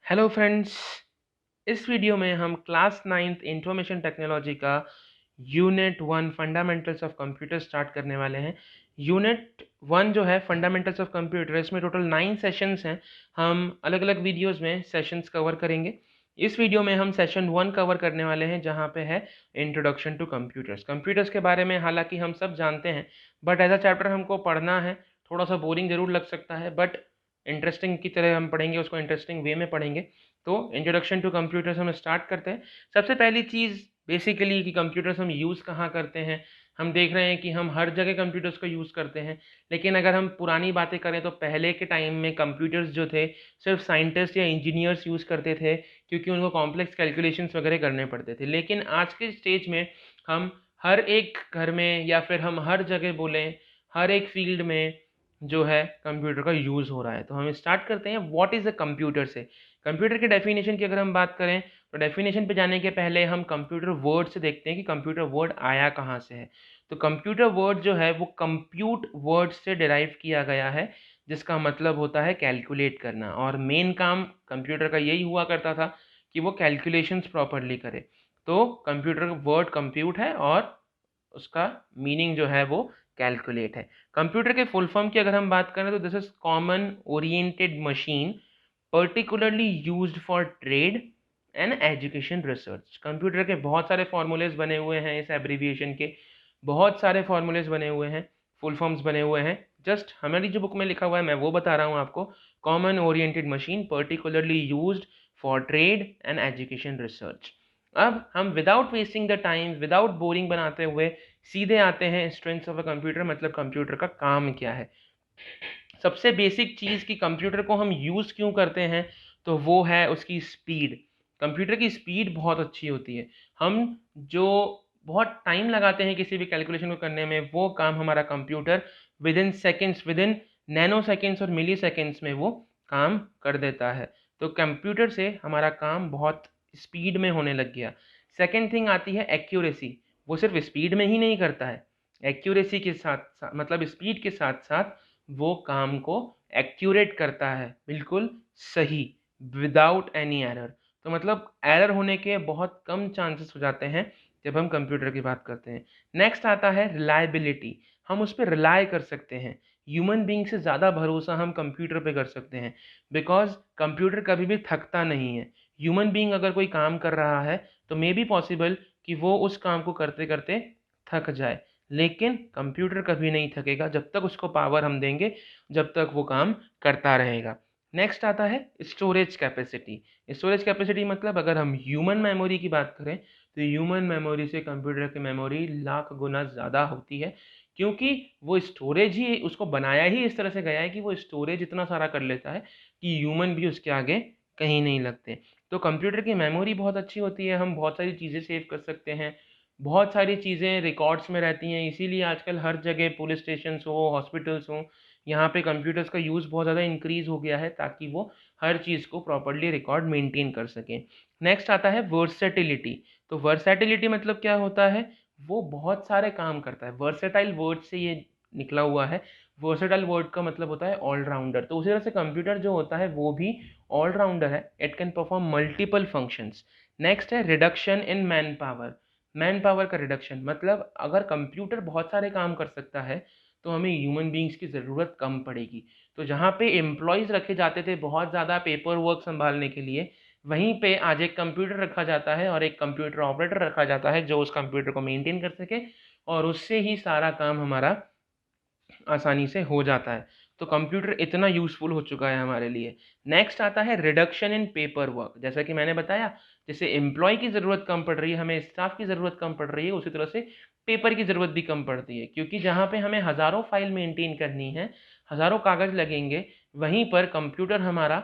Hello friends. इस video में हम क्लास 9th इंफॉर्मेशन टेक्नोलॉजी का unit 1 fundamentals of computer start करने वाले हैं। यूनिट 1 जो है फंडामेंटल्स ऑफ कंप्यूटर, इसमें टोटल 9 सेशंस हैं। हम अलग अलग वीडियोस में सेशंस कवर करेंगे। इस वीडियो में हम सेशन 1 कवर करने वाले हैं, जहां पे है इंट्रोडक्शन टू कंप्यूटर्स। कंप्यूटर्स के बारे में हालांकि हम सब जानते हैं, बट एज अ चैप्टर हमको पढ़ना है। थोड़ा सा बोरिंग जरूर लग सकता है, बट इंटरेस्टिंग की तरह हम पढ़ेंगे, उसको इंटरेस्टिंग वे में पढ़ेंगे। तो इंट्रोडक्शन टू कंप्यूटर्स हम स्टार्ट करते हैं। सबसे पहली चीज़ बेसिकली कि कंप्यूटर्स हम यूज़ कहाँ करते हैं। हम देख रहे हैं कि हम हर जगह कंप्यूटर्स को यूज़ करते हैं, लेकिन अगर हम पुरानी बातें करें तो पहले के टाइम में कंप्यूटर्स जो थे सिर्फ साइंटिस्ट या इंजीनियर्स यूज़ करते थे, क्योंकि उनको कॉम्प्लेक्स कैलकुलेशंस वगैरह करने पड़ते थे। लेकिन आज के स्टेज में हम हर एक घर में, या फिर हम हर जगह बोलें, हर एक फील्ड में जो है कंप्यूटर का यूज़ हो रहा है। तो हम स्टार्ट करते हैं व्हाट इज़ अ कंप्यूटर से। कंप्यूटर के डेफिनेशन की अगर हम बात करें तो डेफिनेशन पे जाने के पहले हम कंप्यूटर वर्ड से देखते हैं कि कंप्यूटर वर्ड आया कहाँ से है। तो कंप्यूटर वर्ड जो है वो कंप्यूट वर्ड से डिराइव किया गया है, जिसका मतलब होता है कैलकुलेट करना। और मेन काम कंप्यूटर का यही हुआ करता था कि वो कैलकुलेशंस प्रॉपरली करे। तो कंप्यूटर का वर्ड कंप्यूट है और उसका मीनिंग जो है वो कैलकुलेट है। कंप्यूटर के फुल फॉर्म की अगर हम बात करें तो this is common oriented machine particularly used for trade and education research. Computer के बहुत सारे फॉर्मूलेज बने हुए हैं, इस एब्रीविएशन के बहुत सारे फॉर्मूलेज बने हुए हैं, फुल फॉर्म्स बने हुए हैं। जस्ट हमारी जो बुक में लिखा हुआ है मैं वो बता रहा हूँ आपको। Common oriented machine particularly used for trade and education research. अब हम without wasting the time, without boring बनाते हुए सीधे आते हैं स्ट्रेंथ्स ऑफ अ कंप्यूटर, मतलब कंप्यूटर का काम क्या है। सबसे बेसिक चीज़ कि कंप्यूटर को हम यूज़ क्यों करते हैं, तो वो है उसकी स्पीड। कंप्यूटर की स्पीड बहुत अच्छी होती है। हम जो बहुत टाइम लगाते हैं किसी भी कैलकुलेशन को करने में, वो काम हमारा computer with in seconds, with in nano seconds और मिली सेकेंड्स में वो काम कर देता है। तो कंप्यूटर से हमारा काम बहुत स्पीड में होने लग गया। सेकेंड थिंग आती है एक्यूरेसी। वो सिर्फ स्पीड में ही नहीं करता है, एक्यूरेसी के साथ साथ, मतलब स्पीड के साथ साथ वो काम को एक्यूरेट करता है, बिल्कुल सही, विदाउट एनी एरर। तो मतलब एरर होने के बहुत कम चांसेस हो जाते हैं जब हम कंप्यूटर की बात करते हैं। नेक्स्ट आता है रिलायबिलिटी। हम उस पर रिलाय कर सकते हैं। ह्यूमन बींग से ज़्यादा भरोसा हम कंप्यूटर पे कर सकते हैं, बिकॉज कंप्यूटर कभी भी थकता नहीं है। ह्यूमन बींग अगर कोई काम कर रहा है तो मे बी पॉसिबल कि वो उस काम को करते करते थक जाए, लेकिन कंप्यूटर कभी नहीं थकेगा। जब तक उसको पावर हम देंगे, जब तक वो काम करता रहेगा। नेक्स्ट आता है स्टोरेज कैपेसिटी। स्टोरेज कैपेसिटी मतलब अगर हम ह्यूमन मेमोरी की बात करें तो ह्यूमन मेमोरी से कंप्यूटर की मेमोरी लाख गुना ज़्यादा होती है, क्योंकि वो स्टोरेज ही, उसको बनाया ही इस तरह से गया है कि वो स्टोरेज इतना सारा कर लेता है कि ह्यूमन भी उसके आगे कहीं नहीं लगते। तो कंप्यूटर की मेमोरी बहुत अच्छी होती है, हम बहुत सारी चीज़ें सेव कर सकते हैं, बहुत सारी चीज़ें रिकॉर्ड्स में रहती हैं। इसीलिए आजकल हर जगह पुलिस स्टेशंस हो, हॉस्पिटल्स हो, यहाँ पे कंप्यूटर्स का यूज़ बहुत ज़्यादा इंक्रीज़ हो गया है, ताकि वो हर चीज़ को प्रॉपर्ली रिकॉर्ड मेंटेन कर सकें। नेक्स्ट आता है वर्सेटिलिटी। तो वर्सेटिलिटी मतलब क्या होता है, वो बहुत सारे काम करता है। वर्सेटाइल वर्ड से ये निकला हुआ है। वर्सेटाइल वर्ड का मतलब होता है ऑलराउंडर। तो उसी तरह से कंप्यूटर जो होता है वो भी ऑलराउंडर है, it can perform multiple functions. Next है reduction in man power. Man power का रिडक्शन मतलब अगर कंप्यूटर बहुत सारे काम कर सकता है तो हमें ह्यूमन बींग्स की ज़रूरत कम पड़ेगी। तो जहाँ पे एम्प्लॉयज़ रखे जाते थे बहुत ज़्यादा पेपर वर्क संभालने के लिए, वहीं पे आज एक कंप्यूटर रखा जाता है और एक कंप्यूटर ऑपरेटर रखा जाता है जो उस कंप्यूटर को मेंटेन कर सके, और उससे ही सारा काम हमारा आसानी से हो जाता है। तो कंप्यूटर इतना यूज़फुल हो चुका है हमारे लिए। नेक्स्ट आता है रिडक्शन इन पेपर वर्क। जैसा कि मैंने बताया, जैसे एम्प्लॉय की ज़रूरत कम पड़ रही है, हमें स्टाफ की ज़रूरत कम पड़ रही है, उसी तरह से पेपर की ज़रूरत भी कम पड़ती है, क्योंकि जहाँ पे हमें हज़ारों फाइल मेंटेन करनी है, हज़ारों कागज़ लगेंगे, वहीं पर कंप्यूटर हमारा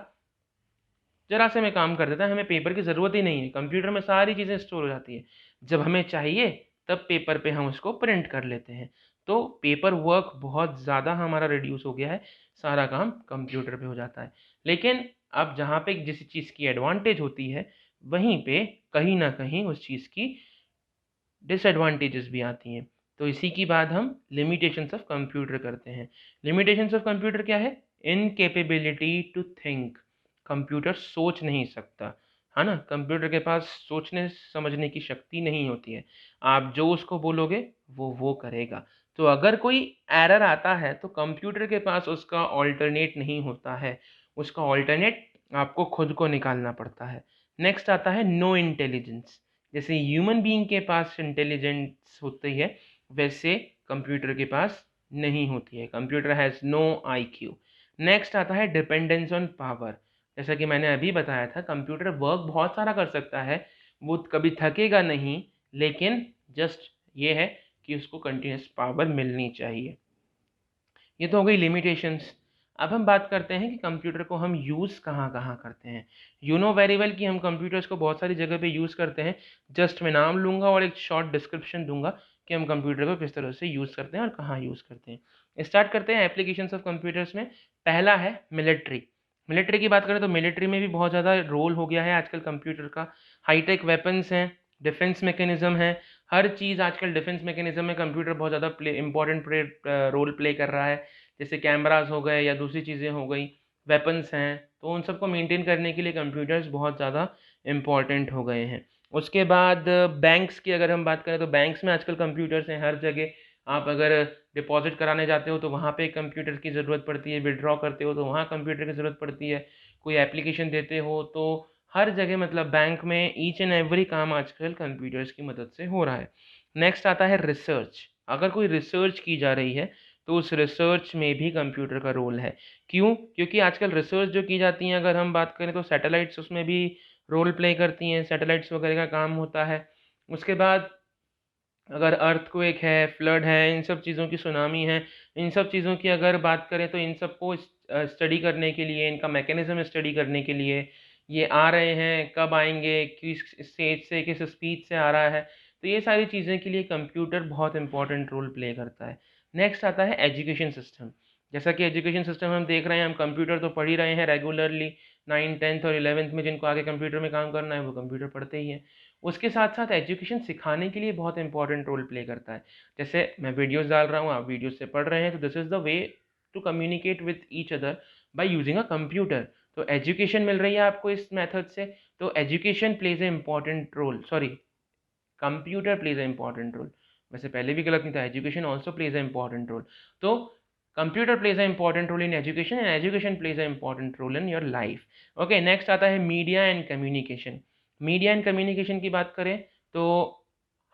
ज़रा से में काम कर देता है। हमें पेपर की ज़रूरत ही नहीं है, कंप्यूटर में सारी चीज़ें स्टोर हो जाती है। जब हमें चाहिए तब पेपर पे हम उसको प्रिंट कर लेते हैं। तो पेपर वर्क बहुत ज़्यादा हमारा रिड्यूस हो गया है, सारा काम कंप्यूटर पे हो जाता है। लेकिन अब जहाँ पे जिस चीज़ की एडवांटेज होती है, वहीं पे कहीं न कहीं उस चीज़ की डिसएडवांटेजेस भी आती हैं। तो इसी की बात हम लिमिटेशंस ऑफ कंप्यूटर करते हैं। लिमिटेशंस ऑफ कंप्यूटर क्या है? Incapability to think. कंप्यूटर सोच नहीं सकता, है ना? कंप्यूटर के पास सोचने समझने की शक्ति नहीं होती है। आप जो उसको बोलोगे वो करेगा। तो अगर कोई एरर आता है तो कंप्यूटर के पास उसका अल्टरनेट नहीं होता है। उसका अल्टरनेट आपको खुद को निकालना पड़ता है। नेक्स्ट आता है नो इंटेलिजेंस। जैसे ह्यूमन बीइंग के पास इंटेलिजेंस होती है, वैसे कंप्यूटर के पास नहीं होती है। Computer has no IQ. Next आता है डिपेंडेंस ऑन पावर। जैसा कि मैंने अभी बताया था, कंप्यूटर वर्क बहुत सारा कर सकता है, वो कभी थकेगा नहीं, लेकिन जस्ट ये है कि उसको कंटिन्यूस पावर मिलनी चाहिए। ये तो हो गई लिमिटेशंस। अब हम बात करते हैं कि कंप्यूटर को हम यूज़ कहाँ-कहाँ करते हैं। यू नो वेरी वेल कि हम कंप्यूटर्स को बहुत सारी जगह पे यूज़ करते हैं। जस्ट मैं नाम लूँगा और एक शॉर्ट डिस्क्रिप्शन दूँगा कि हम कंप्यूटर को किस तरह से यूज़ करते हैं और कहाँ यूज़ करते हैं। स्टार्ट करते हैं एप्लीकेशंस ऑफ कंप्यूटर्स में। पहला है मिलिट्री। मिलिट्री की बात करें तो मिलिट्री में भी बहुत ज़्यादा रोल हो गया है आजकल कंप्यूटर का। हाईटेक वेपन्स हैं, डिफेंस मैकेनिज़्म है, हर चीज़ आजकल डिफेंस मैकेनिज़्म में कंप्यूटर बहुत ज़्यादा रोल प्ले कर रहा है। जैसे कैमरास हो गए या दूसरी चीज़ें हो गई, वेपन्स हैं, तो उन सबको मेंटेन करने के लिए कंप्यूटर्स बहुत ज़्यादा इम्पोर्टेंट हो गए हैं। उसके बाद बैंक्स की अगर हम बात करें तो बैंक्स में आजकल कंप्यूटर्स हैं हर जगह। आप अगर डिपॉज़िट कराने जाते हो तो वहाँ पे कंप्यूटर की ज़रूरत पड़ती है, विथड्रॉ करते हो तो वहाँ कंप्यूटर की ज़रूरत पड़ती है, कोई एप्लीकेशन देते हो तो हर जगह मतलब बैंक में ईच एंड एवरी काम आजकल कंप्यूटर्स की मदद से हो रहा है। नेक्स्ट आता है रिसर्च। अगर कोई रिसर्च की जा रही है तो उस रिसर्च में भी कंप्यूटर का रोल है। क्यों? क्योंकि आजकल रिसर्च जो की जाती हैं अगर हम बात करें तो सैटेलाइट्स उसमें भी रोल प्ले करती हैं, सैटेलाइट्स वगैरह का काम होता है। उसके बाद अगर अर्थक्वेक है, फ्लड है, इन सब चीज़ों की सुनामी है, इन सब चीज़ों की अगर बात करें तो इन सबको स्टडी करने के लिए, इनका मैकेनिज़्म स्टडी करने के लिए, ये आ रहे हैं, कब आएँगे, किस स्टेज से, किस स्पीड से आ रहा है, तो ये सारी चीज़ें के लिए कंप्यूटर बहुत इम्पोर्टेंट रोल प्ले करता है। नेक्स्ट आता है एजुकेशन सिस्टम। जैसा कि एजुकेशन सिस्टम हम देख रहे हैं, हम कंप्यूटर तो पढ़ ही रहे हैं रेगुलरली, 9th, 10th और 11th में जिनको आगे कंप्यूटर में काम करना है, वो कंप्यूटर पढ़ते ही हैं। उसके साथ-साथ एजुकेशन सिखाने के लिए बहुत इम्पोर्टेंट रोल प्ले करता है। जैसे मैं वीडियोज़ डाल रहा हूँ, आप वीडियोज़ से पढ़ रहे हैं, तो this is the way to communicate with each other by using a computer. तो एजुकेशन मिल रही है आपको इस मेथड से, तो education plays a important role sorry computer plays a important role. वैसे पहले भी गलत नहीं था, education also plays a important role. तो computer plays a important role in education and education plays a important role in your life. Okay, next आता है media and communication. Media and communication की बात करें तो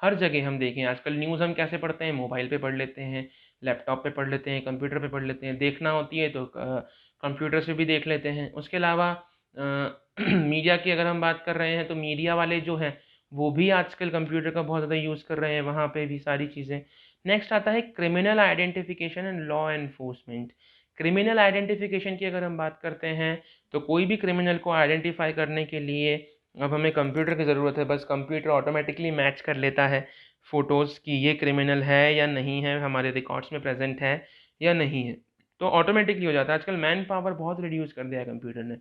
हर जगह हम देखें आजकल न्यूज़ हम कैसे पढ़ते हैं, मोबाइल पे पढ़ लेते हैं, लैपटॉप पे पढ़ लेते हैं, कंप्यूटर पे पढ़ लेते हैं, देखना होती है तो कंप्यूटर से भी देख लेते हैं। उसके अलावा मीडिया की अगर हम बात कर रहे हैं तो मीडिया वाले जो हैं वो भी आजकल कंप्यूटर का बहुत ज़्यादा यूज़ कर रहे हैं, वहाँ पे भी सारी चीज़ें। नेक्स्ट आता है criminal identification and law enforcement. Criminal identification की अगर हम बात करते हैं तो कोई भी क्रिमिनल को आइडेंटिफाई करने के लिए अब हमें कंप्यूटर की ज़रूरत है। बस कंप्यूटर ऑटोमेटिकली मैच कर लेता है फ़ोटोज़ कि ये क्रिमिनल है या नहीं है, हमारे रिकॉर्ड्स में प्रेजेंट है या नहीं है, तो ऑटोमेटिकली हो जाता है। आजकल मैन पावर बहुत रिड्यूस कर दिया है कंप्यूटर ने।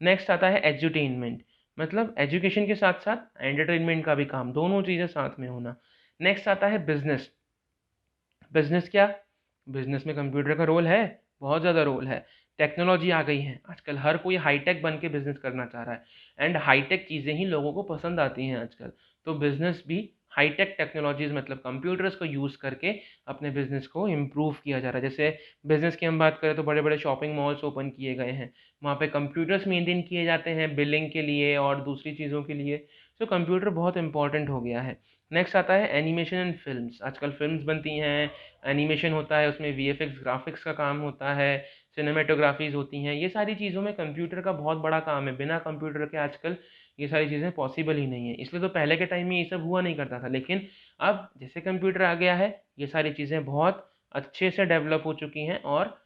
नेक्स्ट आता है एजुटेनमेंट, मतलब एजुकेशन के साथ साथ एंटरटेनमेंट का भी काम, दोनों चीज़ें साथ में होना। नेक्स्ट आता है बिजनेस। बिजनेस क्या? बिजनेस में कंप्यूटर का रोल है, बहुत ज़्यादा रोल है। टेक्नोलॉजी आ गई है, आजकल हर कोई हाईटेक बन के बिजनेस करना चाह रहा है एंड हाईटेक चीज़ें ही लोगों को पसंद आती हैं आजकल। तो बिजनेस भी हाईटेक टेक्नोलॉजीज मतलब कंप्यूटर्स को यूज़ करके अपने बिजनेस को इम्प्रूव किया जा रहा है। जैसे बिजनेस की हम बात करें तो बड़े बड़े शॉपिंग मॉल्स ओपन किए गए हैं, वहाँ पे कंप्यूटर्स मेंटेन किए जाते हैं बिलिंग के लिए और दूसरी चीज़ों के लिए। तो कंप्यूटर बहुत इंपॉर्टेंट हो गया है। नेक्स्ट आता है एनिमेशन एंड फिल्म्स। आजकल फिल्म्स बनती हैं, एनिमेशन होता है, उसमें वीएफएक्स ग्राफिक्स का काम होता है, सिनेमेटोग्राफीज़ होती हैं, ये सारी चीज़ों में कंप्यूटर का बहुत बड़ा काम है। बिना कंप्यूटर के आजकल ये सारी चीज़ें पॉसिबल ही नहीं है। इसलिए तो पहले के टाइम में ये सब हुआ नहीं करता था, लेकिन अब जैसे कंप्यूटर आ गया है, ये सारी चीज़ें बहुत अच्छे से डेवलप हो चुकी हैं और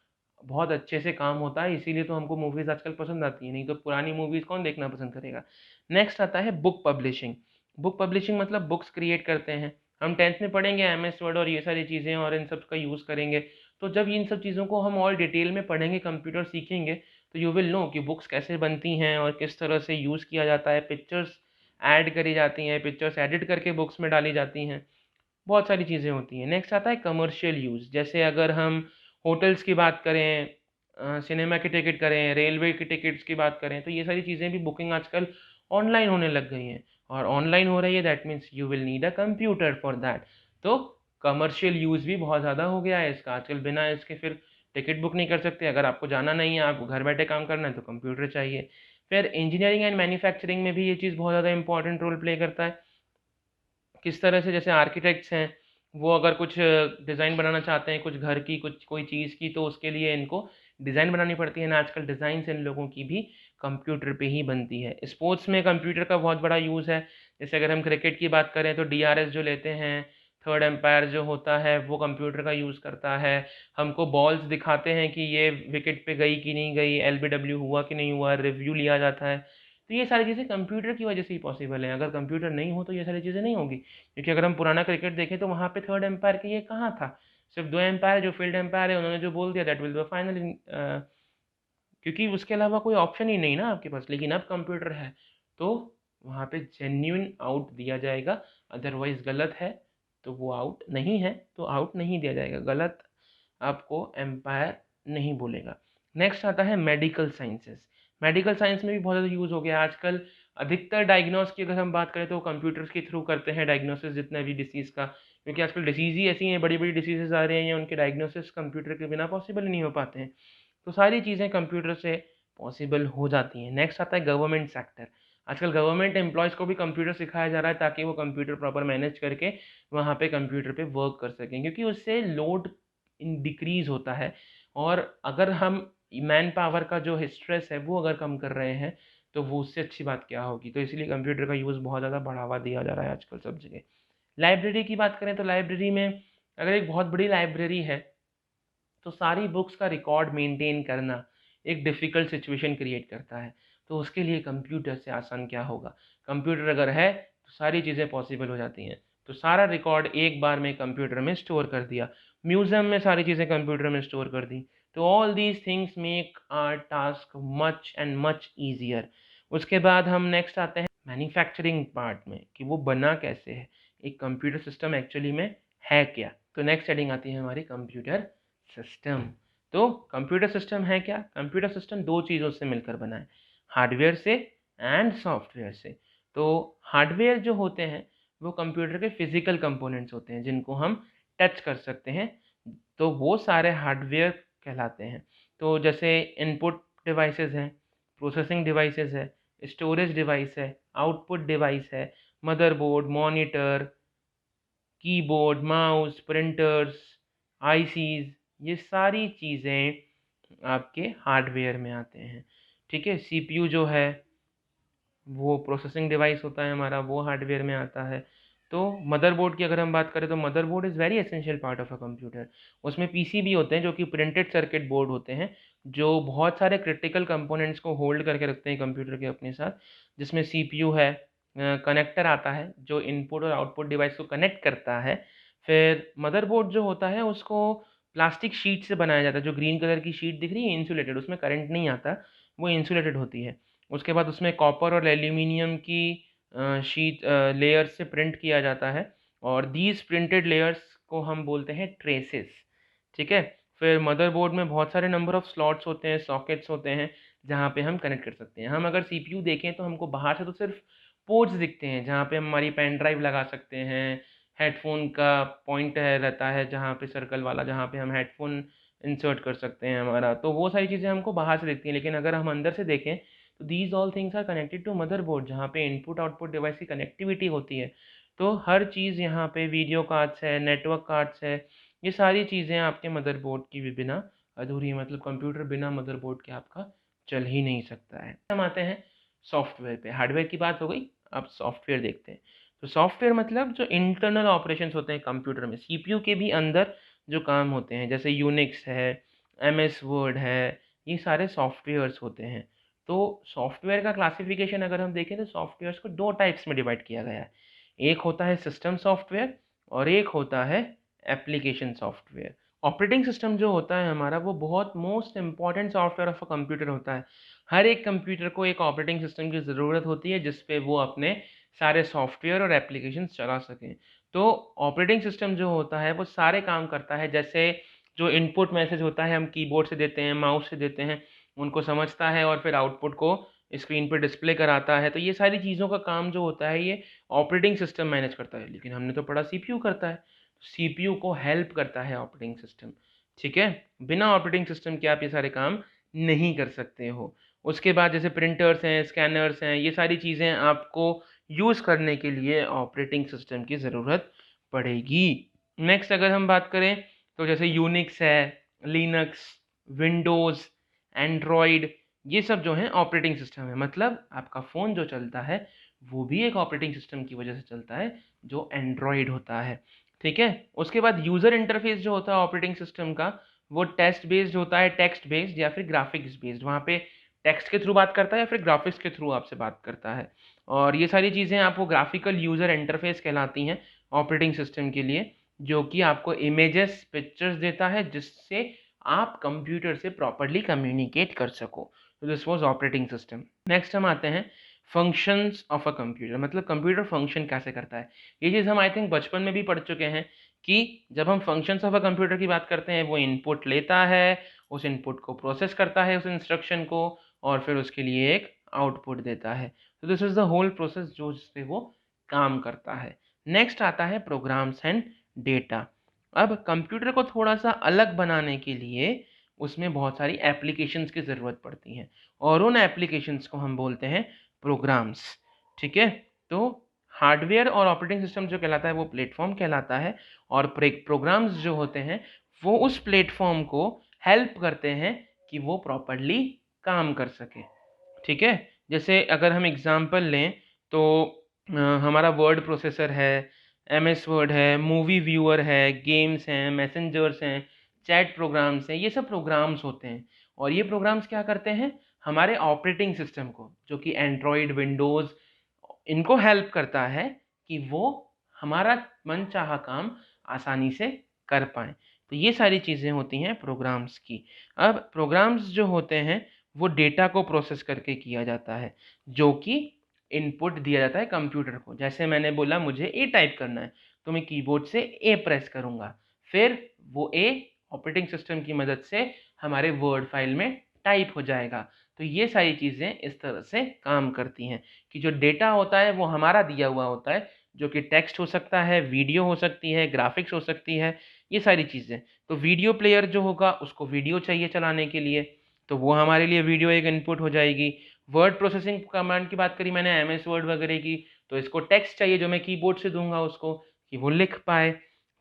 बहुत अच्छे से काम होता है। इसीलिए तो हमको मूवीज़ आजकल पसंद आती हैं, नहीं तो पुरानी मूवीज़ कौन देखना पसंद करेगा। नेक्स्ट आता है बुक पब्लिशिंग। बुक पब्लिशिंग मतलब बुक्स क्रिएट करते हैं। हम 10th में पढ़ेंगे एमएस वर्ड और ये सारी चीज़ें और इन सब का यूज़ करेंगे। तो जब इन सब चीज़ों को हम और डिटेल में पढ़ेंगे, कंप्यूटर सीखेंगे, तो यू विल नो कि बुक्स कैसे बनती हैं और किस तरह से यूज़ किया जाता है। पिक्चर्स ऐड करी जाती हैं, पिक्चर्स एडिट करके बुक्स में डाली जाती हैं, बहुत सारी चीज़ें होती हैं। नेक्स्ट आता है कमर्शियल यूज़। जैसे अगर हम होटल्स की बात करें, सिनेमा की टिकट करें, रेलवे की टिकट्स की बात करें, तो ये सारी चीज़ें भी बुकिंग आजकल ऑनलाइन होने लग गई हैं और ऑनलाइन हो रही है, that means you will need a computer for that. तो कमर्शियल यूज़ भी बहुत ज़्यादा हो गया है इसका, आजकल बिना इसके फिर टिकट बुक नहीं कर सकते। अगर आपको जाना नहीं है, आपको घर बैठे काम करना है, तो कंप्यूटर चाहिए। फिर इंजीनियरिंग एंड मैन्युफैक्चरिंग में भी ये चीज़ बहुत ज़्यादा इंपॉर्टेंट रोल प्ले करता है। किस तरह से, जैसे आर्किटेक्ट्स हैं, वो अगर कुछ डिज़ाइन बनाना चाहते हैं कुछ घर की, कुछ कोई चीज़ की, तो उसके लिए इनको डिज़ाइन बनानी पड़ती है ना। आजकल डिज़ाइंस इन लोगों की भी कंप्यूटर पे ही बनती है। स्पोर्ट्स में कंप्यूटर का बहुत बड़ा यूज़ है। जैसे अगर हम क्रिकेट की बात करें तो डीआरएस जो लेते हैं, थर्ड एम्पायर जो होता है, वो कंप्यूटर का यूज़ करता है। हमको बॉल्स दिखाते हैं कि ये विकेट पे गई कि नहीं गई, एलबीडब्ल्यू हुआ कि नहीं हुआ, रिव्यू लिया जाता है। तो ये सारी चीज़ें कंप्यूटर की वजह से ही पॉसिबल है। अगर कंप्यूटर नहीं हो तो ये सारी चीज़ें नहीं होगी। क्योंकि अगर हम पुराना क्रिकेट देखें तो वहाँ पे थर्ड एम्पायर के ये कहाँ था, सिर्फ दो एम्पायर, जो फील्ड एम्पायर है उन्होंने जो बोल दिया दैट विल बी फाइनल, क्योंकि उसके अलावा कोई ऑप्शन ही नहीं ना आपके पास। लेकिन अब कंप्यूटर है तो वहाँ पे जेन्युइन आउट दिया जाएगा। अदरवाइज गलत है तो वो आउट नहीं है, तो आउट नहीं दिया जाएगा। गलत आपको एम्पायर नहीं बोलेगा। नेक्स्ट आता है मेडिकल साइंसेस। मेडिकल साइंस में भी बहुत ज़्यादा यूज़ हो गया है आजकल। अधिकतर डायग्नोस की अगर हम बात करें तो कंप्यूटर्स के थ्रू करते हैं डायग्नोसिस, जितना भी डिसीज़ का। क्योंकि आजकल डिसीज़ ही ऐसी हैं, बड़ी बड़ी डिसीजेज आ रही हैं, उनके डायग्नोसिस कंप्यूटर के बिना पॉसिबल ही नहीं हो पाते हैं। तो सारी चीज़ें कंप्यूटर से पॉसिबल हो जाती हैं। नेक्स्ट आता है गवर्नमेंट सेक्टर। आजकल गवर्नमेंट एम्प्लॉयज़ को भी कंप्यूटर सिखाया जा रहा है ताकि वो कंप्यूटर प्रॉपर मैनेज करके वहाँ पे कंप्यूटर पे वर्क कर सकें, क्योंकि उससे लोड डिक्रीज़ होता है। और अगर हम मैन पावर का जो स्ट्रेस है वो अगर कम कर रहे हैं तो वो उससे अच्छी बात क्या होगी। तो इसलिए कंप्यूटर का यूज़ बहुत ज़्यादा बढ़ावा दिया जा रहा है आजकल सब जगह। लाइब्रेरी की बात करें तो लाइब्रेरी में अगर एक बहुत बड़ी लाइब्रेरी है तो सारी बुक्स का रिकॉर्ड मेंटेन करना एक डिफ़िकल्ट सिचुएशन क्रिएट करता है। तो उसके लिए कंप्यूटर से आसान क्या होगा। कंप्यूटर अगर है तो सारी चीज़ें पॉसिबल हो जाती हैं। तो सारा रिकॉर्ड एक बार में कंप्यूटर में स्टोर कर दिया। म्यूज़ियम में सारी चीज़ें कंप्यूटर में स्टोर कर दी। तो all these things make our task much and much easier. उसके बाद हम नेक्स्ट आते हैं मैन्युफैक्चरिंग पार्ट में कि वो बना कैसे है। एक कंप्यूटर सिस्टम एक्चुअली में है क्या? तो नेक्स्ट हेडिंग आती है हमारी कंप्यूटर सिस्टम। तो कंप्यूटर सिस्टम है क्या? कंप्यूटर सिस्टम दो चीज़ों से मिलकर बना है, हार्डवेयर से एंड सॉफ्टवेयर से। तो हार्डवेयर जो होते हैं वो कंप्यूटर के फिजिकल कंपोनेंट्स होते हैं जिनको हम टच कर सकते हैं, तो वो सारे हार्डवेयर कहलाते हैं। तो जैसे इनपुट डिवाइसेस हैं, प्रोसेसिंग डिवाइसेस है, स्टोरेज डिवाइस है, आउटपुट डिवाइस है, motherboard, monitor, keyboard, mouse, printers, ICs, ये सारी चीज़ें आपके हार्डवेयर में आते हैं। ठीक है? सीपीयू जो है वो प्रोसेसिंग डिवाइस होता है हमारा, वो हार्डवेयर में आता है। तो मदरबोर्ड की अगर हम बात करें तो motherboard is very essential part of a computer. उसमें पीसीबी होते हैं जो कि प्रिंटेड सर्किट बोर्ड होते हैं, जो बहुत सारे क्रिटिकल कंपोनेंट्स को होल्ड करके रखते हैं कंप्यूटर के अपने साथ। जिसमें सीपीयू है, कनेक्टर आता है जो इनपुट और आउटपुट डिवाइस को कनेक्ट करता है। फिर मदरबोर्ड जो होता है उसको प्लास्टिक शीट से बनाया जाता है। जो ग्रीन कलर की शीट दिख रही है इंसुलेटेड, उसमें करंट नहीं आता, वो इंसुलेटेड होती है। उसके बाद उसमें कॉपर और एल्यूमिनियम की शीट लेयर्स से प्रिंट किया जाता है और दीज प्रिंटेड लेयर्स को हम बोलते हैं ट्रेसेस। ठीक है? फिर मदरबोर्ड में बहुत सारे नंबर ऑफ स्लॉट्स होते हैं, सॉकेट्स होते हैं, जहाँ पे हम कनेक्ट कर सकते हैं। हम अगर सीपीयू देखें तो हमको बाहर से तो सिर्फ पोर्ट्स दिखते हैं जहाँ पे हम हमारी पेन ड्राइव लगा सकते हैं। हेडफ़ोन का पॉइंट है रहता है जहाँ पे सर्कल वाला, जहाँ पे हम हेडफ़ोन इंसर्ट कर सकते हैं हमारा, तो वो सारी चीज़ें हमको बाहर से दिखती हैं। लेकिन अगर हम अंदर से देखें तो these all things are connected to motherboard, जहाँ पे इनपुट आउटपुट डिवाइस की कनेक्टिविटी होती है। तो हर चीज़ यहाँ पे वीडियो कार्ड्स है, नेटवर्क कार्ड्स है, ये सारी चीज़ें आपके मदरबोर्ड की भी बिना अधूरी है। मतलब कंप्यूटर बिना मदरबोर्ड के आपका चल ही नहीं सकता है। हम आते हैं सॉफ्टवेयर पे। हार्डवेयर की बात हो गई, अब सॉफ्टवेयर देखते हैं। तो सॉफ्टवेयर मतलब जो इंटरनल ऑपरेशंस होते हैं कंप्यूटर में, सीपीयू के भी अंदर जो काम होते हैं, जैसे यूनिक्स है, एमएस वर्ड है, ये सारे सॉफ्टवेयर्स होते हैं। तो सॉफ्टवेयर का क्लासिफिकेशन अगर हम देखें तो सॉफ्टवेयर्स को दो टाइप्स में डिवाइड किया गया है। एक होता है सिस्टम सॉफ्टवेयर और एक होता है एप्लीकेशन सॉफ्टवेयर। ऑपरेटिंग सिस्टम जो होता है हमारा वो बहुत most important software of a computer होता है। हर एक कंप्यूटर को एक ऑपरेटिंग सिस्टम की ज़रूरत होती है जिस पे वो अपने सारे सॉफ्टवेयर और एप्लीकेशंस चला सकें। तो ऑपरेटिंग सिस्टम जो होता है वो सारे काम करता है, जैसे जो इनपुट मैसेज होता है हम कीबोर्ड से देते हैं, माउस से देते हैं, उनको समझता है और फिर आउटपुट को स्क्रीन पे डिस्प्ले कराता है। तो ये सारी चीज़ों का काम जो होता है ये ऑपरेटिंग सिस्टम मैनेज करता है, लेकिन हमने तो पढ़ा सीपीयू करता है। सीपीयू को हेल्प करता है ऑपरेटिंग सिस्टम, ठीक है। बिना ऑपरेटिंग सिस्टम के आप ये सारे काम नहीं कर सकते हो। उसके बाद जैसे प्रिंटर्स हैं, स्कैनर्स हैं, ये सारी चीज़ें आपको यूज़ करने के लिए ऑपरेटिंग सिस्टम की ज़रूरत पड़ेगी। नेक्स्ट अगर हम बात करें तो जैसे यूनिक्स है, लिनक्स, विंडोज़, एंड्रॉयड, ये सब जो हैं ऑपरेटिंग सिस्टम है। मतलब आपका फ़ोन जो चलता है वो भी एक ऑपरेटिंग सिस्टम की वजह से चलता है, जो एंड्रॉयड होता है, ठीक है। उसके बाद यूज़र इंटरफेस जो होता है ऑपरेटिंग सिस्टम का, वो टेक्स्ट बेस्ड होता है, टेक्स्ट बेस्ड या फिर ग्राफिक्स बेस्ड। वहाँ पे टेक्स्ट के थ्रू बात करता है या फिर ग्राफिक्स के थ्रू आपसे बात करता है। और ये सारी चीज़ें आपको ग्राफिकल यूज़र इंटरफेस कहलाती हैं ऑपरेटिंग सिस्टम के लिए, जो कि आपको इमेजेस, पिक्चर्स देता है जिससे आप कंप्यूटर से प्रॉपर्ली कम्युनिकेट कर सको। तो this was operating system. Next हम आते हैं फंक्शंस ऑफ अ कंप्यूटर, मतलब कंप्यूटर फंक्शन कैसे करता है। ये चीज़ हम आई थिंक बचपन में भी पढ़ चुके हैं कि जब हम फंक्शंस ऑफ अ कंप्यूटर की बात करते हैं, वो इनपुट लेता है, उस इनपुट को प्रोसेस करता है, उस इंस्ट्रक्शन को, और फिर उसके लिए एक आउटपुट देता है। तो this is the whole process जो जिससे वो काम करता है। नेक्स्ट आता है प्रोग्राम्स एंड डेटा। अब कंप्यूटर को थोड़ा सा अलग बनाने के लिए उसमें बहुत सारी एप्लीकेशंस की ज़रूरत पड़ती हैं, और उन एप्लीकेशंस को हम बोलते हैं प्रोग्राम्स, ठीक है। तो हार्डवेयर और ऑपरेटिंग सिस्टम जो कहलाता है वो प्लेटफॉर्म कहलाता है, और प्रोग्राम्स जो होते हैं वो उस प्लेटफॉर्म को हेल्प करते हैं कि वो प्रॉपरली काम कर सके, ठीक है। जैसे अगर हम एग्जांपल लें तो हमारा वर्ड प्रोसेसर है, एमएस वर्ड है, मूवी व्यूअर है, गेम्स हैं, मैसेंजर्स हैं, चैट प्रोग्राम्स हैं, ये सब प्रोग्राम्स होते हैं। और ये प्रोग्राम्स क्या करते हैं, हमारे ऑपरेटिंग सिस्टम को, जो कि एंड्रॉयड, विंडोज़, इनको हेल्प करता है कि वो हमारा मनचाहा काम आसानी से कर पाएँ। तो ये सारी चीज़ें होती हैं प्रोग्राम्स की। अब प्रोग्राम्स जो होते हैं वो डेटा को प्रोसेस करके किया जाता है, जो कि इनपुट दिया जाता है कंप्यूटर को। जैसे मैंने बोला मुझे ए टाइप करना है, तो मैं कीबोर्ड से ए प्रेस करूँगा, फिर वो ए ऑपरेटिंग सिस्टम की मदद से हमारे वर्ड फाइल में टाइप हो जाएगा। तो ये सारी चीज़ें इस तरह से काम करती हैं कि जो डेटा होता है वो हमारा दिया हुआ होता है, जो कि टेक्स्ट हो सकता है, वीडियो हो सकती है, ग्राफिक्स हो सकती है, ये सारी चीज़ें। तो वीडियो प्लेयर जो होगा उसको वीडियो चाहिए चलाने के लिए, तो वो हमारे लिए वीडियो एक इनपुट हो जाएगी। वर्ड प्रोसेसिंग कमांड की बात करी मैंने, एमएस वर्ड वगैरह की, तो इसको टेक्स्ट चाहिए जो मैं कीबोर्ड से दूंगा उसको कि वो लिख पाए,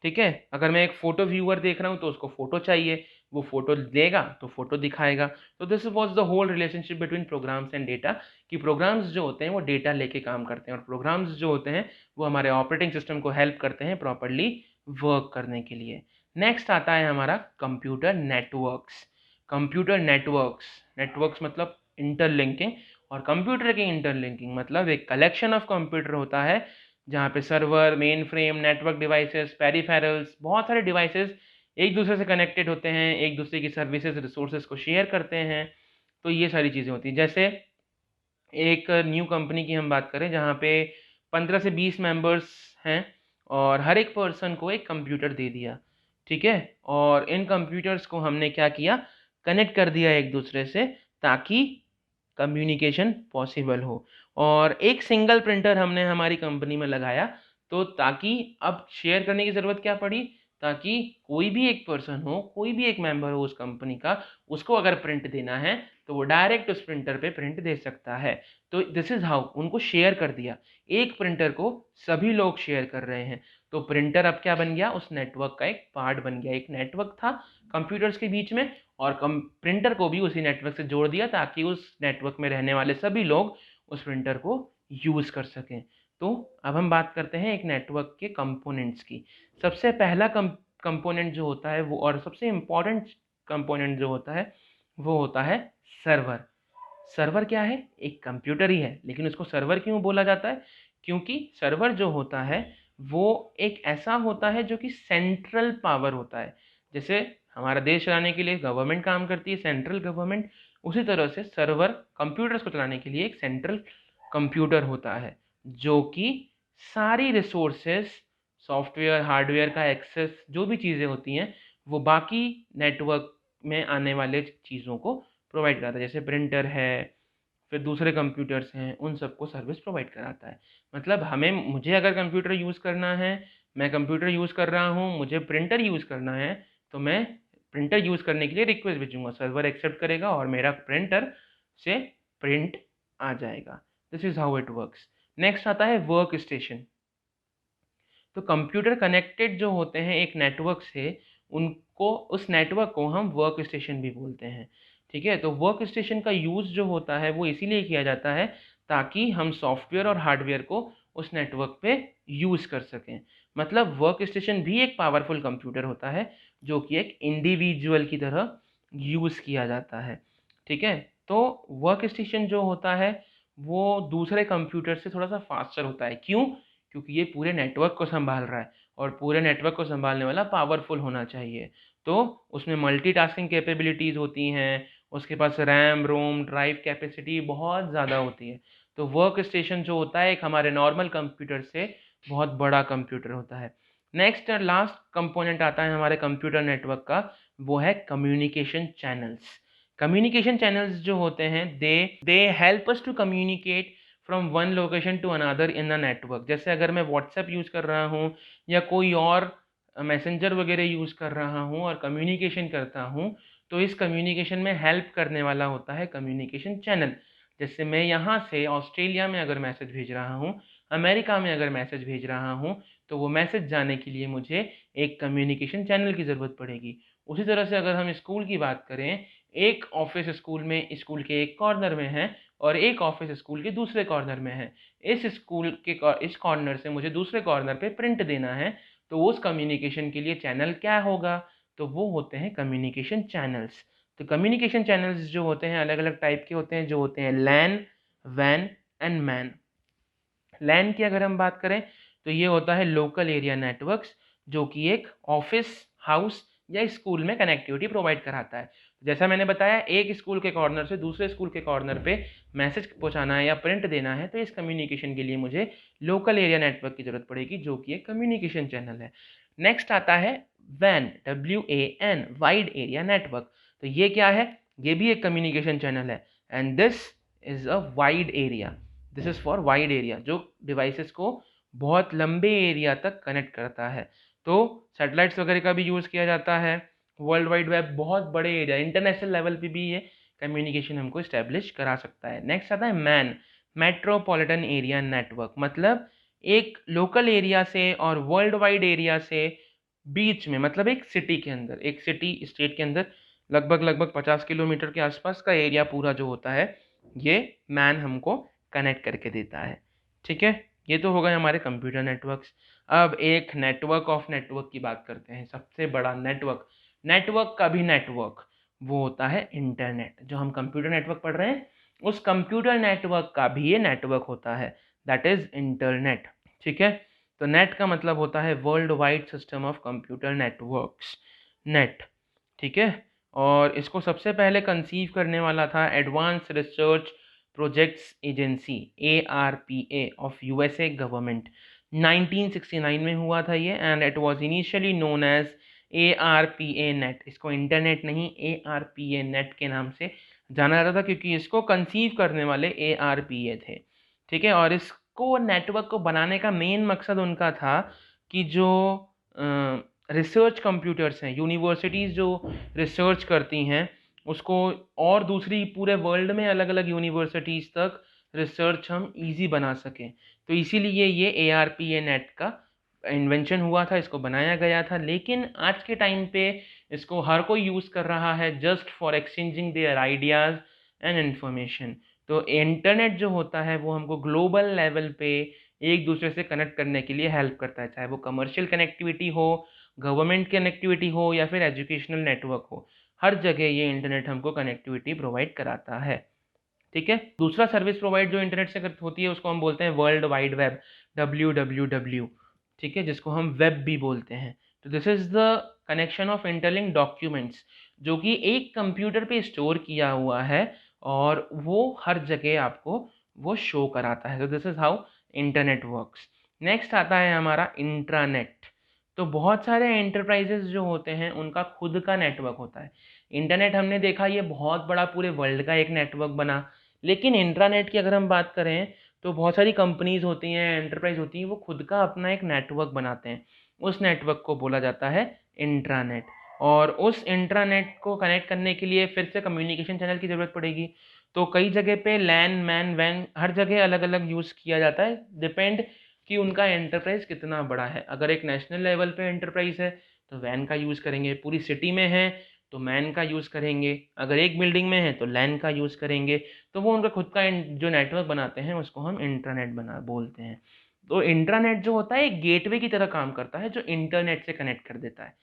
ठीक है। अगर मैं एक फ़ोटो व्यूअर देख रहा हूँ तो उसको फ़ोटो चाहिए, वो फ़ोटो देगा तो फ़ोटो दिखाएगा। तो this was the whole relationship between programs and data, कि प्रोग्राम्स जो होते हैं वो डेटा लेके काम करते हैं, और प्रोग्राम्स जो होते हैं वो हमारे ऑपरेटिंग सिस्टम को हेल्प करते हैं प्रॉपर्ली वर्क करने के लिए। नेक्स्ट आता है हमारा computer networks. Computer networks, networks मतलब इंटरलिंकिंग, और कंप्यूटर की इंटरलिंकिंग मतलब एक कलेक्शन ऑफ कंप्यूटर होता है जहाँ पे server, main frame, network devices, peripherals, बहुत सारे डिवाइसेस एक दूसरे से कनेक्टेड होते हैं, एक दूसरे की सर्विसेज, रिसोर्सेज को शेयर करते हैं। तो ये सारी चीज़ें होती हैं। जैसे एक न्यू कंपनी की हम बात करें जहाँ पे 15 से 20 मेंबर्स हैं, और हर एक पर्सन को एक कंप्यूटर दे दिया, ठीक है। और इन कंप्यूटर्स को हमने क्या किया, कनेक्ट कर दिया एक दूसरे से, ताकि कम्युनिकेशन पॉसिबल हो। और एक सिंगल प्रिंटर हमने हमारी कंपनी में लगाया, तो ताकि अब शेयर करने की ज़रूरत क्या पड़ी, ताकि कोई भी एक पर्सन हो, कोई भी एक मेंबर हो उस कंपनी का, उसको अगर प्रिंट देना है तो वो डायरेक्ट उस प्रिंटर पे प्रिंट दे सकता है। तो दिस इज़ हाउ उनको शेयर कर दिया, एक प्रिंटर को सभी लोग शेयर कर रहे हैं। तो प्रिंटर अब क्या बन गया, उस नेटवर्क का एक पार्ट बन गया। एक नेटवर्क था कंप्यूटर्स के बीच में, और प्रिंटर को भी उसी नेटवर्क से जोड़ दिया ताकि उस नेटवर्क में रहने वाले सभी लोग उस प्रिंटर को यूज़ कर सकें। तो अब हम बात करते हैं एक नेटवर्क के कंपोनेंट्स की। सबसे पहला कंपोनेंट जो होता है वो, और सबसे इम्पॉर्टेंट कंपोनेंट जो होता है वो होता है सर्वर। सर्वर क्या है, एक कंप्यूटर ही है, लेकिन उसको सर्वर क्यों बोला जाता है, क्योंकि सर्वर जो होता है वो एक ऐसा होता है जो कि सेंट्रल पावर होता है। जैसे हमारा देश चलाने के लिए गवर्नमेंट काम करती है, सेंट्रल गवर्नमेंट, उसी तरह से सर्वर कंप्यूटर्स को चलाने के लिए एक सेंट्रल कंप्यूटर होता है, जो कि सारी रिसोर्सेस, सॉफ्टवेयर, हार्डवेयर का एक्सेस, जो भी चीज़ें होती हैं वो बाकी नेटवर्क में आने वाले चीज़ों को प्रोवाइड कराता है, जैसे प्रिंटर है, फिर दूसरे कंप्यूटर्स हैं, उन सबको सर्विस प्रोवाइड कराता है। मतलब मुझे अगर कंप्यूटर यूज़ करना है, मैं कंप्यूटर यूज़ कर रहा हूँ, मुझे प्रिंटर यूज़ करना है, तो मैं प्रिंटर यूज़ करने के लिए रिक्वेस्ट भेजूँगा, सर्वर एक्सेप्ट करेगा और मेरा प्रिंटर से प्रिंट आ जाएगा। This is how it works. Next आता है वर्क स्टेशन। तो कंप्यूटर कनेक्टेड जो होते हैं एक नेटवर्क से, उनको उस नेटवर्क को हम वर्क स्टेशन भी बोलते हैं। ठीक है, तो वर्क स्टेशन का यूज़ जो होता है वो इसीलिए किया जाता है ताकि हम सॉफ्टवेयर और हार्डवेयर को उस नेटवर्क पे यूज़ कर सकें। मतलब वर्क स्टेशन भी एक पावरफुल कंप्यूटर होता है जो कि एक इंडिविजुअल की तरह यूज़ किया जाता है। ठीक है, तो वर्क स्टेशन जो होता है वो दूसरे कंप्यूटर से थोड़ा सा फास्टर होता है। क्यों? क्योंकि ये पूरे नेटवर्क को संभाल रहा है और पूरे नेटवर्क को संभालने वाला पावरफुल होना चाहिए। तो उसमें मल्टीटास्किंग कैपेबिलिटीज़ होती हैं, उसके पास रैम, रोम, ड्राइव कैपेसिटी बहुत ज़्यादा होती है। तो वर्क स्टेशन जो होता है एक हमारे नॉर्मल कंप्यूटर से बहुत बड़ा कंप्यूटर होता है। नेक्स्ट और लास्ट कंपोनेंट आता है हमारे कंप्यूटर नेटवर्क का, वो है कम्युनिकेशन चैनल्स। कम्युनिकेशन चैनल्स जो होते हैं they help us to communicate from one location to another in the network. जैसे अगर मैं व्हाट्सएप यूज़ कर रहा हूँ या कोई और मैसेंजर वगैरह यूज़ कर रहा हूँ और कम्युनिकेशन करता हूँ, तो इस कम्युनिकेशन में हेल्प करने वाला होता है कम्युनिकेशन चैनल। जैसे मैं यहाँ से ऑस्ट्रेलिया में अगर मैसेज भेज रहा हूँ, अमेरिका में अगर मैसेज भेज रहा हूँ, तो वो मैसेज जाने के लिए मुझे एक कम्युनिकेशन चैनल की ज़रूरत पड़ेगी। उसी तरह से अगर हम स्कूल की बात करें, एक ऑफिस स्कूल में स्कूल के एक कॉर्नर में है और एक ऑफिस स्कूल के दूसरे कॉर्नर में है। इस कॉर्नर से मुझे दूसरे कॉर्नर पे प्रिंट देना है, तो उस कम्युनिकेशन के लिए चैनल क्या होगा? तो वो होते हैं कम्युनिकेशन चैनल्स। तो कम्युनिकेशन चैनल्स जो होते हैं अलग-अलग टाइप के होते हैं, जो होते हैं लैन, वैन एंड मैन। लैन की अगर हम बात करें तो ये होता है लोकल एरिया नेटवर्क्स, जो कि एक ऑफिस, हाउस या स्कूल में कनेक्टिविटी प्रोवाइड कराता है। जैसा मैंने बताया, एक स्कूल के कॉर्नर से दूसरे स्कूल के कॉर्नर पे मैसेज पहुंचाना है या प्रिंट देना है, तो इस कम्युनिकेशन के लिए मुझे लोकल एरिया नेटवर्क की ज़रूरत पड़ेगी, जो कि एक कम्युनिकेशन चैनल है। नेक्स्ट आता है वैन, WAN, वाइड एरिया नेटवर्क। तो ये क्या है? ये भी एक कम्युनिकेशन चैनल है and this is a wide area. This is for wide area, जो डिवाइसेस को बहुत लंबे एरिया तक कनेक्ट करता है। तो सैटेलाइट्स वगैरह का भी यूज़ किया जाता है। वर्ल्ड वाइड वेब बहुत बड़े एरिया, इंटरनेशनल लेवल पे भी ये कम्युनिकेशन हमको इस्टेब्लिश करा सकता है। नेक्स्ट आता है मैन, मेट्रोपॉलिटन एरिया नेटवर्क। मतलब एक लोकल एरिया से और वर्ल्ड वाइड एरिया से बीच में, मतलब एक सिटी के अंदर, एक सिटी स्टेट के अंदर लगभग 50 किलोमीटर के आसपास का एरिया पूरा जो होता है, ये मैन हमको कनेक्ट करके देता है। ठीक है, ये तो हो गए हमारे कंप्यूटर नेटवर्क्स। अब एक नेटवर्क ऑफ नेटवर्क की बात करते हैं, सबसे बड़ा नेटवर्क, नेटवर्क का भी नेटवर्क, वो होता है इंटरनेट। जो हम कंप्यूटर नेटवर्क पढ़ रहे हैं, उस कंप्यूटर नेटवर्क का भी ये नेटवर्क होता है, दैट इज इंटरनेट। ठीक है, तो नेट का मतलब होता है world wide system of computer networks, net. ठीक है, और इसको सबसे पहले कंसीव करने वाला था advance research projects agency, ARPA of USA government. 1969 में हुआ था ये and it was initially known as ARPA net. इसको इंटरनेट नहीं, ARPA नेट के नाम से जाना जाता था, क्योंकि इसको कंसीव करने वाले ARPA थे। ठीक है, और इसको नेटवर्क को बनाने का मेन मकसद उनका था कि जो रिसर्च कंप्यूटर्स हैं, यूनिवर्सिटीज़ जो रिसर्च करती हैं, उसको और दूसरी पूरे वर्ल्ड में अलग अलग यूनिवर्सिटीज़ तक रिसर्च हम इजी बना सकें। तो इसीलिए ये ARPA नेट का इन्वेंशन हुआ था, इसको बनाया गया था। लेकिन आज के टाइम पे इसको हर कोई यूज़ कर रहा है just for exchanging there ideas and information. तो इंटरनेट जो होता है वो हमको ग्लोबल लेवल पे एक दूसरे से कनेक्ट करने के लिए हेल्प करता है, चाहे वो कमर्शियल कनेक्टिविटी हो, गवर्नमेंट कनेक्टिविटी हो या फिर एजुकेशनल नेटवर्क हो। हर जगह ये इंटरनेट हमको कनेक्टिविटी प्रोवाइड कराता है। ठीक है, दूसरा सर्विस प्रोवाइड जो इंटरनेट से होती है उसको हम बोलते हैं वर्ल्ड वाइड वेब, WWW। ठीक है, जिसको हम वेब भी बोलते हैं। तो this is the connection of interlink documents, जो कि एक कंप्यूटर पे स्टोर किया हुआ है और वो हर जगह आपको वो शो कराता है। तो this is how internet works. Next आता है हमारा इंट्रानेट। तो बहुत सारे एंटरप्राइजेज जो होते हैं उनका खुद का नेटवर्क होता है। इंटरनेट हमने देखा ये बहुत बड़ा पूरे वर्ल्ड का एक नेटवर्क बना, लेकिन इंट्रानेट की अगर हम बात करें तो बहुत सारी कंपनीज होती हैं, एंटरप्राइज होती हैं, वो खुद का अपना एक नेटवर्क बनाते हैं। उस नेटवर्क को बोला जाता है इंट्रानेट। और उस इंट्रानेट को कनेक्ट करने के लिए फिर से कम्युनिकेशन चैनल की ज़रूरत पड़ेगी। तो कई जगह पे लैन मैन वैन हर जगह अलग अलग यूज़ किया जाता है, डिपेंड कि उनका एंटरप्राइज कितना बड़ा है। अगर एक नेशनल लेवल पे एंटरप्राइज है तो वैन का यूज़ करेंगे, पूरी सिटी में है तो मैन का यूज़ करेंगे, अगर एक बिल्डिंग में है तो लैन का यूज़ करेंगे। तो वो उनका खुद का जो नेटवर्क बनाते हैं उसको हम इंट्रानेट बना बोलते हैं। तो इंट्रानेट जो होता है एक गेटवे की तरह काम करता है जो इंटरनेट से कनेक्ट कर देता है।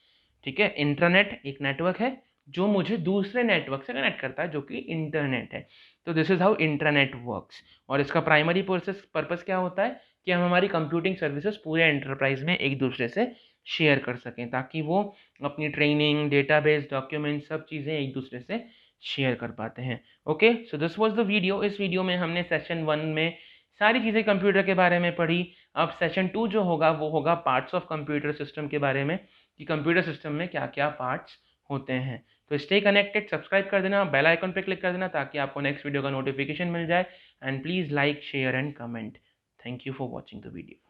ठीक है, इंट्रानेट एक नेटवर्क है जो मुझे दूसरे नेटवर्क से कनेक्ट करता है जो कि इंटरनेट है। तो this is how intranet works. और इसका प्राइमरी पर्पस क्या होता है कि हम हमारी कंप्यूटिंग सर्विसेज पूरे एंटरप्राइज में एक दूसरे से शेयर कर सकें, ताकि वो अपनी ट्रेनिंग, डेटाबेस, डॉक्यूमेंट सब चीज़ें एक दूसरे से शेयर कर पाते हैं। Okay, so this was the video. इस वीडियो में हमने सेशन 1 में सारी चीज़ें कंप्यूटर के बारे में पढ़ी। अब सेशन 2 जो होगा वो होगा पार्ट्स ऑफ कंप्यूटर सिस्टम के बारे में, कि कंप्यूटर सिस्टम में क्या क्या पार्ट्स होते हैं। तो स्टे कनेक्टेड, सब्सक्राइब कर देना, बेल आइकन पे क्लिक कर देना ताकि आपको नेक्स्ट वीडियो का नोटिफिकेशन मिल जाए। And please like, share and comment. Thank you for watching the video.